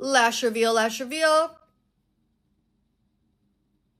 Lash reveal, lash reveal.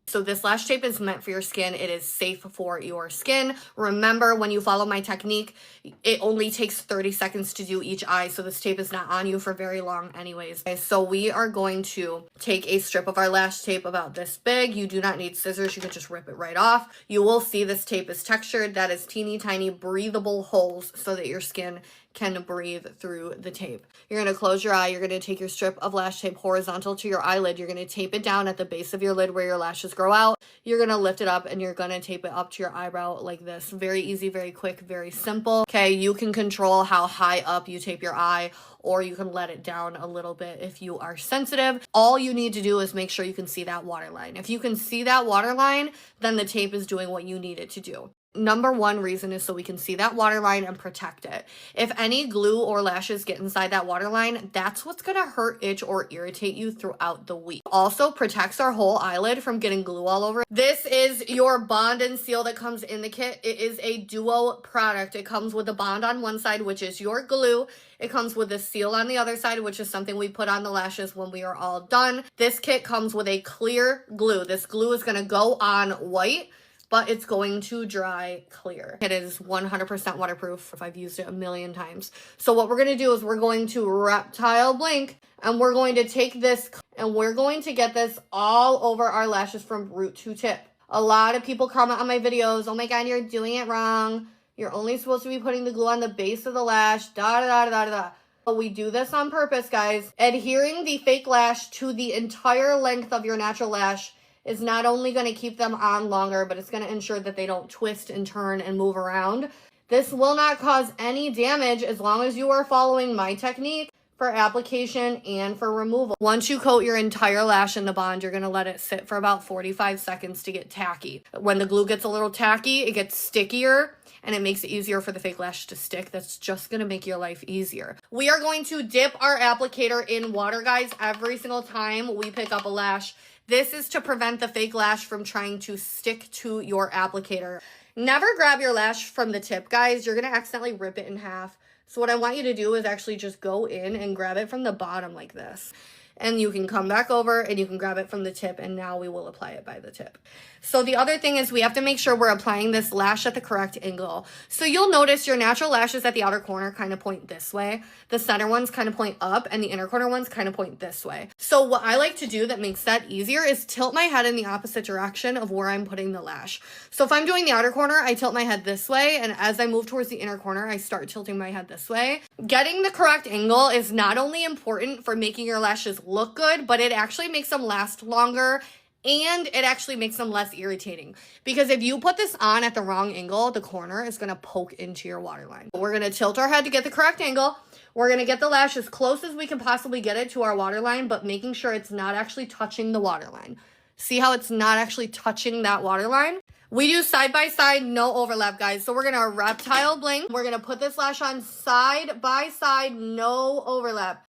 So this lash tape is meant for your skin. It is safe for your skin. Remember, when you follow my technique, it only takes 30 seconds to do each eye. So this tape is not on you for very long anyways. Okay, so we are going to take a strip of our lash tape about this big. You do not need scissors. You can just rip it right off. You will see this tape is textured. That is teeny tiny breathable holes so that your skin can breathe through the tape. You're going to close your eye. You're going to take your strip of lash tape horizontal to your eyelid. You're going to tape it down at the base of your lid where your lashes grow out. You're going to lift it up and you're going to tape it up to your eyebrow like this. Very easy, very quick, very simple. Okay, you can control how high up you tape your eye, or you can let it down a little bit if you are sensitive. All you need to do is make sure you can see that waterline. If you can see that waterline, then the tape is doing what you need it to do. Number one reason is so we can see that waterline and protect it. If any glue or lashes get inside that waterline, that's what's gonna hurt, itch, or irritate you throughout the week. Also protects our whole eyelid from getting glue all over it. This is your bond and seal that comes in the kit. It is a duo product. It comes with a bond on one side, which is your glue. It comes with a seal on the other side, which is something we put on the lashes when we are all done. This kit comes with a clear glue. This glue is gonna go on white, but it's going to dry clear. It is 100% waterproof. I've used it a million times. So what we're gonna do is we're going to reptile blink, and we're going to take this and we're going to get this all over our lashes from root to tip. A lot of people comment on my videos, oh my God, you're doing it wrong. You're only supposed to be putting the glue on the base of the lash, da da da da da da. But we do this on purpose, guys. Adhering the fake lash to the entire length of your natural lash is not only going to keep them on longer, but it's going to ensure that they don't twist and turn and move around. This will not cause any damage as long as you are following my technique for application and for removal. Once you coat your entire lash in the bond, you're going to let it sit for about 45 seconds to get tacky. When the glue gets a little tacky, it gets stickier and it makes it easier for the fake lash to stick. That's just going to make your life easier. We are going to dip our applicator in water, guys, every single time we pick up a lash. This is to prevent the fake lash from trying to stick to your applicator. Never grab your lash from the tip, guys. You're going to accidentally rip it in half. So what I want you to do is actually just go in and grab it from the bottom like this. And you can come back over and you can grab it from the tip, and now we will apply it by the tip. So the other thing is we have to make sure we're applying this lash at the correct angle. So you'll notice your natural lashes at the outer corner kind of point this way. The center ones kind of point up and the inner corner ones kind of point this way. So what I like to do that makes that easier is tilt my head in the opposite direction of where I'm putting the lash. So if I'm doing the outer corner, I tilt my head this way, and as I move towards the inner corner, I start tilting my head this way. Getting the correct angle is not only important for making your lashes look good, but it actually makes them last longer, and it actually makes them less irritating. Because if you put this on at the wrong angle, the corner is going to poke into your waterline. We're going to tilt our head to get the correct angle. We're going to get the lash as close as we can possibly get it to our waterline, but making sure it's not actually touching the waterline. See how it's not actually touching that waterline? We do side by side, no overlap, guys. So we're going to reptile blink. We're going to put this lash on side by side, no overlap.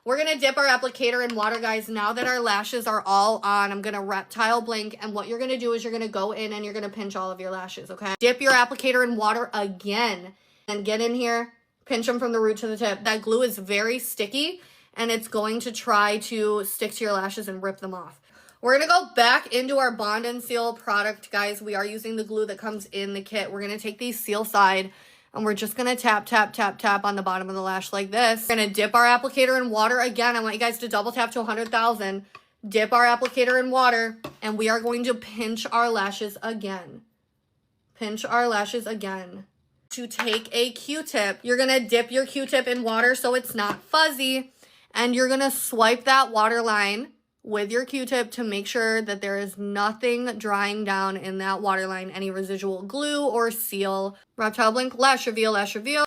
We're going to dip our applicator in water, guys. Now that our lashes are all on, I'm going to reptile blink. And what you're going to do is you're going to go in and you're going to pinch all of your lashes, okay? Dip your applicator in water again and get in here. Pinch them from the root to the tip. That glue is very sticky and it's going to try to stick to your lashes and rip them off. We're going to go back into our Bond and Seal product, guys. We are using the glue that comes in the kit. We're going to take the seal side and we're just going to tap, tap, tap, tap on the bottom of the lash like this. We're going to dip our applicator in water again. I want you guys to double tap to 100,000. Dip our applicator in water, and we are going to pinch our lashes again. Pinch our lashes again. To take a Q-tip, you're going to dip your Q-tip in water so it's not fuzzy, and you're going to swipe that water line with your Q-tip to make sure that there is nothing drying down in that waterline, any residual glue or seal. Reptile blink, lash reveal, lash reveal.